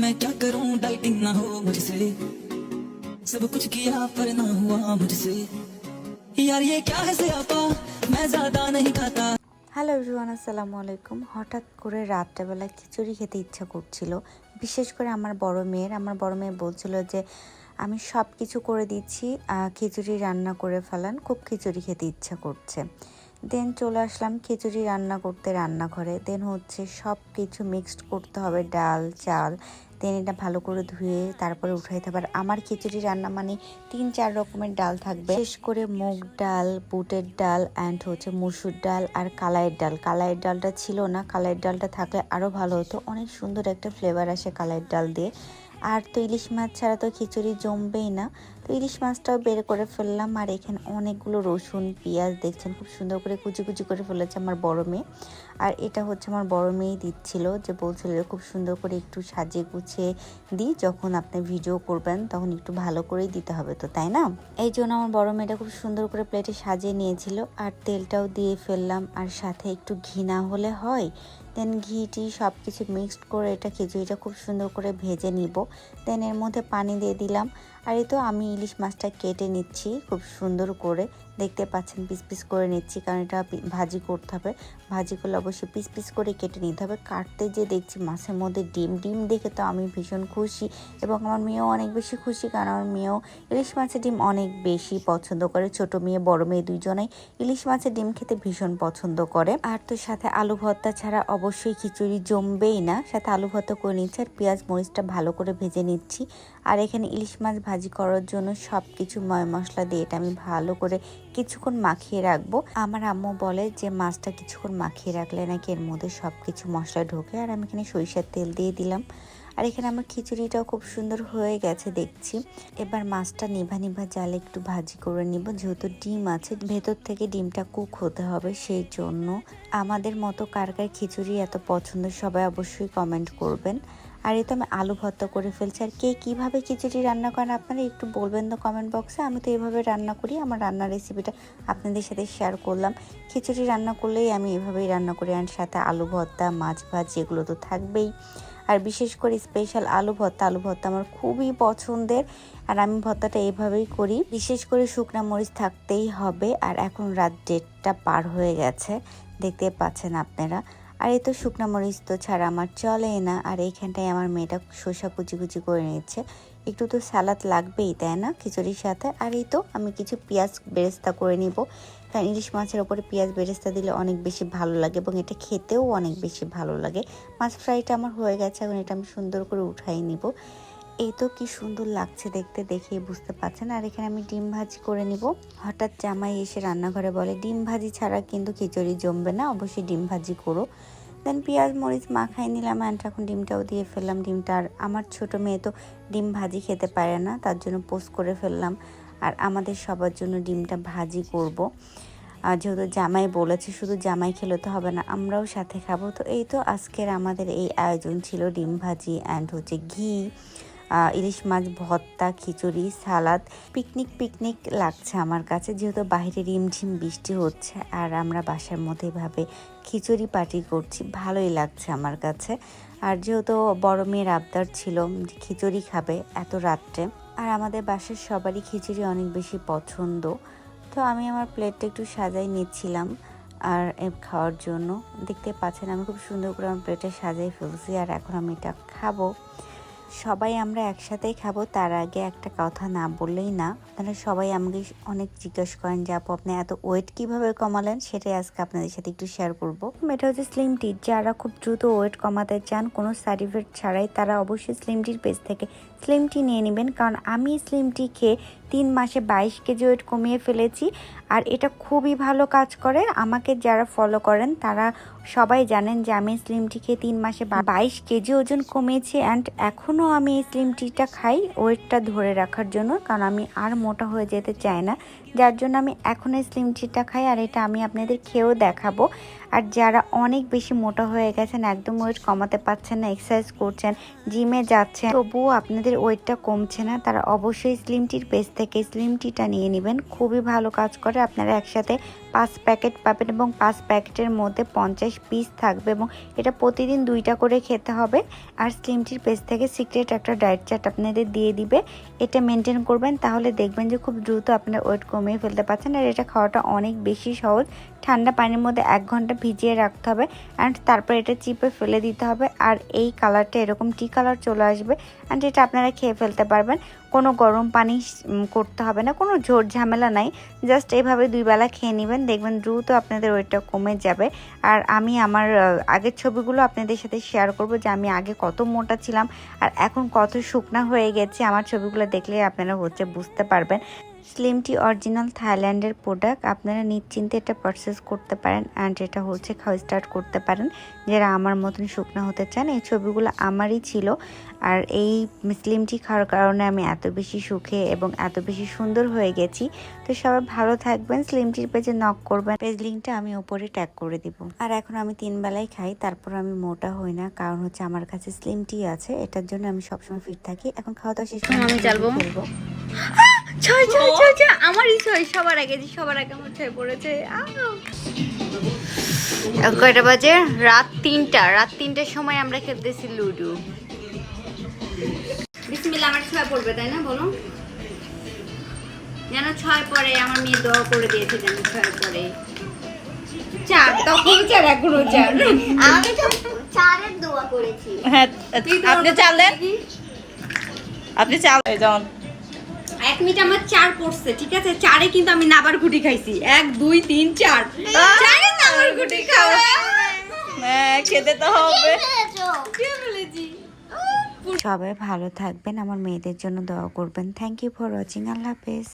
मैं क्या करूं डाइटिंग ना हो मुझसे सब कुछ किया पर ना हुआ मुझसे यार ये क्या है सियापा मैं ज्यादा नहीं खाता। হ্যালো এভরিওয়ান, আসসালামু আলাইকুম। হঠাৎ করে রাত্রেবেলা খিচুড়ি খেতে ইচ্ছা করছিল, বিশেষ করে আমার বড় মেয়ে বলছিল যে আমি সব কিছু করে দিচ্ছি, খিচুড়ি রান্না করে ফেলান, খুব খিচুড়ি খেতে ইচ্ছা করছে। দেন চলে আসলাম খিচুড়ি রান্না করতে রান্নাঘরে। দেন হচ্ছে সব কিছু মিক্সড করতে হবে, ডাল চাল। দেন এটা ভালো করে ধুয়ে তারপরে উঠাইতে হবে। আমার খিচুড়ি রান্না মানে 3-4 রকমের ডাল থাকবে, বিশেষ করে মুগ ডাল, বুটের ডাল অ্যান্ড হচ্ছে মসুর ডাল আর কালাইয়ের ডাল। কালাইয়ের ডালটা ছিল না, কালাইয়ের ডালটা থাকলে আরও ভালো হতো, অনেক সুন্দর একটা ফ্লেভার আসে কালাইয়ের ডাল দিয়ে। আর তো ইলিশ মাছ ছাড়া তো খিচুড়ি জমবেই না, তো ইলিশ মাছটাও বের করে ফেললাম। আর এখানে অনেকগুলো রসুন পেঁয়াজ দেখছেন খুব সুন্দর করে কুচি কুচি করে ফেলেছে আমার বড় মেয়ে। আর এটা হচ্ছে আমার বড় মেয়েই দিচ্ছিল, যে বলছিল খুব সুন্দর করে একটু সাজিয়ে গুছিয়ে দিই, যখন আপনি ভিডিও করবেন তখন একটু ভালো করেই দিতে হবে, তো তাই না? এই জন্য আমার বড় মেয়েটা খুব সুন্দর করে প্লেটে সাজিয়ে নিয়েছিল। আর তেলটাও দিয়ে ফেললাম, আর সাথে একটু ঘি না হলে হয়। দেন ঘিটি সব কিছু মিক্সড করে এটা খিচুড়িটা খুব সুন্দর করে ভেজে নিব। দেন এর মধ্যে পানি দিয়ে দিলাম। আর এই তো আমি ইলিশ মাছটা কেটে নিচ্ছি খুব সুন্দর করে, দেখতে পাচ্ছেন পিস পিস করে নিচ্ছি, কারণ এটা ভাজি করতে হবে। ভাজি করলে অবশ্যই পিস পিস করে কেটে নিতে হবে। কাটতে যে দেখছি মাছের মধ্যে ডিম দেখে তো আমি ভীষণ খুশি, এবং আমার মেয়েও অনেক বেশি খুশি, কারণ আমার মেয়েও ইলিশ মাছের ডিম অনেক বেশি পছন্দ করে। ছোট মেয়ে বড় মেয়ে দুইজনেই ইলিশ মাছের ডিম খেতে ভীষণ পছন্দ করে। আর তো সাথে আলু ভর্তা ছাড়া অবশ্যই খিচুড়ি জমবেই না, সাথে আলু ভর্তা করে নিচ্ছি। আর পেঁয়াজ মরিচটা ভালো করে ভেজে নিচ্ছি। আর এখানে ইলিশ মাছ ভাজি করার জন্য সব কিছু ময় মশলা দিয়ে এটা আমি ভালো করে কিছুক্ষণ মাখিয়ে রাখবো। আমার আম্মু বলে যে মাছটা কিছুক্ষণ মাখিয়ে রাখলে নাকি এর মধ্যে সব কিছু মশলা ঢোকে। আর আমি এখানে সরিষার তেল দিয়ে দিলাম। আর এখানে আমার খিচুড়িটাও খুব সুন্দর হয়ে গেছে দেখছি। এবার মাছটা নিভা নিভা জালে একটু ভাজি করে নিব, যেহেতু ডিম আছে ভেতর থেকে ডিমটা কুক হতে হবে, সেই জন্য। আমাদের মতো কার কার খিচুড়ি এত পছন্দ সবাই অবশ্যই কমেন্ট করবেন। আর এই তো আমি আলু ভর্তা করে ফেলছি। আর কে কীভাবে খিচুড়ি রান্না করেন আপনারা একটু বলবেন তো কমেন্ট বক্সে। আমি তো এইভাবে রান্না করি, আমার রান্নার রেসিপিটা আপনাদের সাথে শেয়ার করলাম। খিচুড়ি রান্না করলেই আমি এভাবেই রান্না করি, আর সাথে আলু ভর্তা মাছ ভাজি এগুলো তো থাকবেই। আর বিশেষ করে স্পেশাল আলু ভর্তা আমার খুবই পছন্দের। আর আমি ভর্তাটা এইভাবেই করি, বিশেষ করে শুকনা মরিচ থাকতেই হবে। আর এখন রাত 1:30 পার হয়ে গেছে, দেখতে পাচ্ছেন আপনারা। আর এই তো শুকনা মরিচ তো ছাড়া আমার চলেই না। আর এইখানটায় আমার মেয়েটা শসা কুচি কুচি করে নিচ্ছে, একটু তো স্যালাড লাগবেই তাই না খিচুড়ির সাথে। আর এই তো আমি কিছু পেঁয়াজ বেরেস্তা করে নিব, কারণ ইলিশ মাছের ওপরে পেঁয়াজ বেরেস্তা দিলে অনেক বেশি ভালো লাগে, এবং এটা খেতেও অনেক বেশি ভালো লাগে। মাছ ফ্রাইটা আমার হয়ে গেছে, এখন এটা আমি সুন্দর করে উঠাই নিব। এই তো কি সুন্দর লাগছে দেখতে, দেখেই বুঝতে পারছেন। আর এখানে আমি ডিম ভাজি করে নিব। হঠাৎ জামাই এসে রান্নাঘরে বলে ডিম ভাজি ছাড়া কিন্তু খিচুড়ি জমবে না, অবশ্যই ডিম ভাজি করো। দেন পেঁয়াজ মরিচ মাখাই নিলাম, অ্যান্ড এখন ডিমটাও দিয়ে ফেললাম। ডিমটা, আর আমার ছোট মেয়ে তো ডিম ভাজি খেতে পারে না, তার জন্য পোস্ট করে ফেললাম। আর আমাদের সবার জন্য ডিমটা ভাজি করব, আর যেহেতু জামাই বলেছে, শুধু জামাই খেলে তো হবে না, আমরাও সাথে খাবো। তো এই তো আজকের আমাদের এই আয়োজন ছিল ডিম ভাজি অ্যান্ড হচ্ছে ঘি, ইলিশ মাছ ভর্তা, খিচুড়ি, সালাদ। পিকনিক লাগছে আমার কাছে, যেহেতু বাইরে রিমঝিম বৃষ্টি হচ্ছে আর আমরা বাসার মধ্যে এভাবে খিচুড়ি পার্টি করছি, ভালোই লাগছে আমার কাছে। আর যেহেতু বড় মেয়ের আবদার ছিল যে খিচুড়ি খাবে এত রাত্রে, আর আমাদের বাসার সবারই খিচুড়ি অনেক বেশি পছন্দ, তো আমি আমার প্লেটটা একটু সাজাই নিচ্ছিলাম আর খাওয়ার জন্য। দেখতে পাচ্ছেন আমি খুব সুন্দর করে আমার প্লেটে সাজাই ফেলছি, আর এখন আমি এটা খাবো। সবাই আমরা একসাথেই খাবো, তার আগে একটা কথা না বললেই না। আপনারা সবাই আমাকে অনেক জিজ্ঞেস করেন যে আপু আপনি এত ওয়েট কিভাবে কমালেন, সেটাই আজকে আপনাদের সাথে একটু শেয়ার করবো। এটা হচ্ছে স্লিম টি। যারা খুব দ্রুত ওয়েট কমাতে চান কোনো সাইড ইফেক্ট ছাড়াই, তারা অবশ্যই স্লিম টির পেজ থেকে স্লিম টি নিয়ে নেবেন, কারণ আমি স্লিম টি খেয়ে 3 মাসে 22 কেজি ওয়েট কমিয়ে ফেলেছি। আর এটা খুবই ভালো কাজ করে। আমাকে যারা ফলো করেন তারা সবাই জানেন যে আমি স্লিম টি খেয়ে 3 মাসে 22 কেজি ওজন কমিয়েছি। অ্যান্ড এখনও আমি এই স্লিম টিটা খাই ওয়েটটা ধরে রাখার জন্য, কারণ আমি আর মোটা হয়ে যেতে চাই না, যার জন্য আমি এখন এই স্লিম টিটা খাই। আর এটা আমি আপনাদের খেয়েও দেখাবো। আর যারা অনেক বেশি মোটা হয়ে গেছেন, একদম ওয়েট কমাতে পারছেন না, এক্সারসাইজ করছেন, জিমে যাচ্ছেন, তবুও আপনাদের ওয়েটটা কমছে না, তারা অবশ্যই স্লিম টির পেজ থেকে স্লিম টিটা নিয়ে নেবেন, খুবই ভালো কাজ করে। আপনারা একসাথে 5 প্যাকেট পাবেন এবং 5 প্যাকেটের মধ্যে 50 পিস থাকবে এবং এটা প্রতিদিন 2টা করে খেতে হবে। আর স্লিম টির পেজ থেকে সিক্রেট একটা ডায়েট চার্ট আপনাদের দিয়ে দিবে, এটা মেনটেন করবেন, তাহলে দেখবেন যে খুব দ্রুত আপনার ওয়েট কমিয়ে ফেলতে পারছেন। আর এটা খাওয়াটা অনেক বেশি সহজ। ঠান্ডা পানির মধ্যে 1 ঘন্টা ভিজিয়ে রাখতে হবে অ্যান্ড তারপর এটা চিপে ফেলে দিতে হবে। আর এই কালারটা এরকম টি কালার চলে আসবে অ্যান্ড এটা আপনারা খেয়ে ফেলতে পারবেন। কোনো গরম পানি করতে হবে না, কোনো ঝোর ঝামেলা নাই, জাস্ট এইভাবে 2 বেলা খেয়ে নেবেন, দেখবেন দ্রুত আপনাদের ওয়েটটা কমে যাবে। আর আমি আমার আগের ছবিগুলো আপনাদের সাথে শেয়ার করব যে আমি আগে কত মোটা ছিলাম আর এখন কত শুকনা হয়ে গেছে। আমার ছবিগুলো দেখলে আপনারা বুঝতে পারবেন। স্লিম টি অরিজিনাল থাইল্যান্ডের প্রোডাক্ট, আপনারা নিশ্চিন্তে এটা পারচেস করতে পারেন অ্যান্ড এটা খাওয়া স্টার্ট করতে পারেন যারা আমার মতন শুকনো হতে চান। এই ছবিগুলো আমারই ছিল আর এই স্লিম টি খাওয়ার কারণে আমি এত বেশি সুখে এবং এত বেশি সুন্দর হয়ে গেছি। তো সবাই ভালো থাকবেন, স্লিম টির পেজে নক করবেন, পেজ লিঙ্কটা আমি উপরে ট্যাগ করে দিব। আর এখন আমি 3 বেলাই খাই, তারপর আমি মোটা হই না, কারণ আমার কাছে স্লিম টি আছে, এটার জন্য আমি সবসময় ফিট থাকি। এখন খাওয়া দাওয়া শেষ করে আমি ফেলবো। ছয় আমারই ছয়, সবার আগে আমার ছয় পড়েছে। কয়টা বাজে? রাত 3টার সময় আমরা খেলতেছি লুডো। বিসমিল্লাহ, আমার ছয় পড়বে তাই না? বলো যেন 6 পরে। আমার মেয়ে দোয়া করে দিয়েছে যেন 6 পরে। 4 তখন 4 এখনো 4। আমি তো 4-এর দোয়া করেছি। হ্যাঁ, আপনি চালেন, আপনি চাল যেমন 1 মিনিট আমার 4 পড়ছে, ঠিক আছে? 4-এ কিন্তু আমি নাবার গুটি খাইছি। 1 2 3 4 4-এ নাবার গুটি খাওয়া। হ্যাঁ, খেতে তো হবে। সবাই ভালো থাকবেন, আমার মেয়েদের জন্য দোয়া করবেন। Thank you for watching. আল্লাহ হাফেজ।